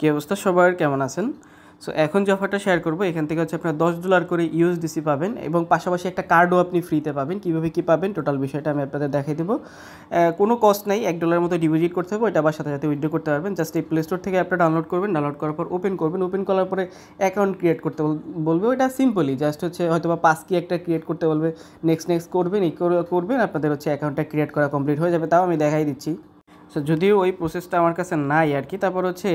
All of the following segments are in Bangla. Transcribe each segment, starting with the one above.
কি অবস্থা সবার, কেমন আছেন? সো এখন যে অফারটা শেয়ার করবো এখান থেকে হচ্ছে আপনার $10 করে ইউএসডিসি পাবেন এবং পাশাপাশি একটা কার্ডও আপনি ফ্রিতে পাবেন। কীভাবে কী পাবেন টোটাল বিষয়টা আমি আপনাদের দেখিয়ে দেবো। কোনো কস্ট নেই, $1 মতো ডিপোজিট করতে হবে, ওইটা আবার সাথে সাথে উইথড্র করতে পারবেন। জাস্ট এই প্লে স্টোর থেকে অ্যাপটা ডাউনলোড করবেন, ডাউনলোড করার পর ওপেন করবেন, ওপেন করার পরে অ্যাকাউন্ট ক্রিয়েট করতে বলবে। ওইটা সিম্পলি জাস্ট হচ্ছে হয়তো বা পাস কি একটা ক্রিয়েট করতে বলবে, নেক্সট করবেন, করবেন, আপনাদের হচ্ছে অ্যাকাউন্টটা ক্রিয়েট করা কমপ্লিট হয়ে যাবে। তাও আমি দেখাই দিচ্ছি। সো যদিও ওই প্রসেসটা আমার কাছে নাই আর কি, তারপর হচ্ছে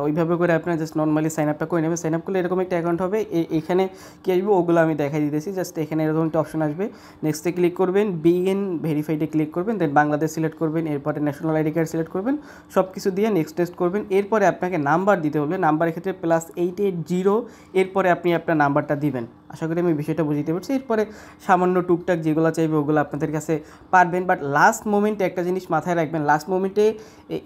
ওইভাবে করে আপনার জাস্ট নর্মালি সাইন আপটা করে নেবেন। সাইন আপ করলে এরকম একটা অ্যাকাউন্ট হবে। এখানে কী আসবে ওগুলো আমি দেখাই দিতেছি। জাস্ট এখানে এরকম একটা অপশন আসবে, নেক্সটে ক্লিক করবেন, বিএন ভেরিফাইডে ক্লিক করবেন, দেন বাংলাদেশ সিলেক্ট করবেন, এরপরে ন্যাশনাল আইডি কার্ড সিলেক্ট করবেন, সব কিছু দিয়ে নেক্সট করবেন। এরপরে আপনাকে নাম্বার দিতে বলবে, নাম্বারের ক্ষেত্রে +880, এরপরে আপনি আপনার নাম্বারটা দিবেন। আশা করি আমি বিষয়টা বুঝতে পারছি। এরপরে সামান্য টুকটাক যেগুলো চাইবে ওগুলো আপনাদের কাছে পারবেন, বাট লাস্ট মোমেন্টে একটা জিনিস মাথায় রাখবেন, লাস্ট মোমেন্টে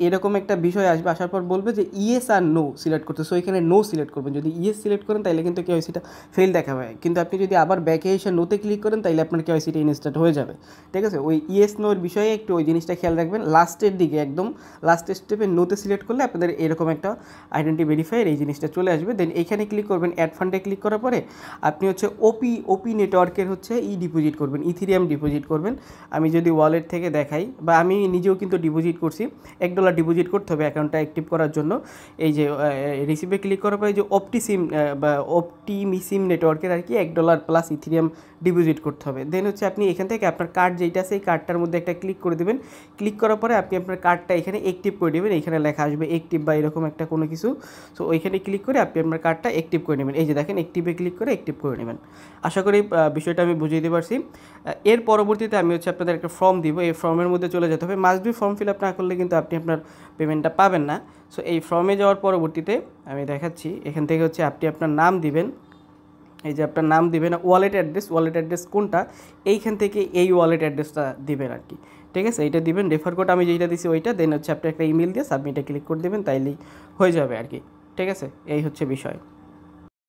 এরকম একটা বিষয় আসবে, আসার পর বলবে যে ইয়েস আর নো সিলেক্ট করতে। সো এখানে নো সিলেক্ট করবেন। যদি ইয়েস সিলেক্ট করেন তাহলে কিন্তু কেওয়াইসিটা ফেল দেখাবে, কিন্তু আপনি যদি আবার ব্যাকে এসে নোতে ক্লিক করেন তাহলে আপনার কেওয়াইসিটা ইনস্ট্যান্ট হয়ে যাবে। ঠিক আছে, ওই ইয়েস নোর বিষয়ে একটু ওই জিনিসটা খেয়াল রাখবেন। লাস্টের দিকে একদম লাস্টের স্টেপে নোতে সিলেক্ট করলে আপনাদের এরকম একটা আইডেন্টি ভেরিফায়ার এই জিনিসটা চলে আসবে। দেন এইখানে ক্লিক করবেন, অ্যাড ফান্ডে ক্লিক করার পরে আপনি হচ্ছে ওপি নেটওয়ার্কের হচ্ছে ডিপোজিট করবেন, ইথিরিয়াম ডিপোজিট করবেন। আমি যদি ওয়ালেট থেকে দেখাই, বা আমি নিজেও কিন্তু ডিপোজিট করছি, $1 ডিপোজিট করতে হবে অ্যাকাউন্টটা অ্যাক্টিভ করার জন্য। এই যে রিসিভে ক্লিক করার পরে যে অপটিমিসিম নেটওয়ার্কের আর কি $1 প্লাস ইথিরিয়াম ডিপোজিট করতে হবে। দেন হচ্ছে আপনি এখান থেকে আপনার কার্ড যেটা আছে এই কার্ডটার মধ্যে একটা ক্লিক করে দেবেন। ক্লিক করার পরে আপনি আপনার কার্ডটা এখানে অ্যাক্টিভ করে দেবেন। এখানে লেখা আসবে অ্যাক্টিভ বা এরকম একটা কোনো কিছু। সো ওইখানে ক্লিক করে আপনি আপনার কার্ডটা অ্যাক্টিভ করে নেবেন। এই যে দেখেন, অ্যাক্টিভে ক্লিক করে অ্যাক্টিভ করে নেবেন। আশা করি বিষয়টা আমি বুঝিয়ে দিতে পারছি। এর পরবর্তীতে আমি হচ্ছে আপনাদের একটা ফর্ম দিব, এই ফর্মের মধ্যে চলে যেতে হবে। Must be form fill up না করলে কিন্তু আপনি আপনার পেমেন্টটা পাবেন না। সো এই ফর্মে যাওয়ার পরবর্তীতে আমি দেখাচ্ছি, এখান থেকে হচ্ছে আপনি আপনার নাম দিবেন। এই যে আপনার নাম দিবেন, ওয়ালেট অ্যাড্রেস কোনটা, এইখান থেকে এই ওয়ালেট অ্যাড্রেসটা দিবেন আর কি। ঠিক আছে, এইটা দিবেন, রেফার কোড আমি যেটা দিছি ওইটা। দেন হচ্ছে আপনি একটা ইমেল দিয়ে সাবমিটে ক্লিক করে দেবেন, তাইলেই হয়ে যাবে আর কি। ঠিক আছে, এই হচ্ছে বিষয়।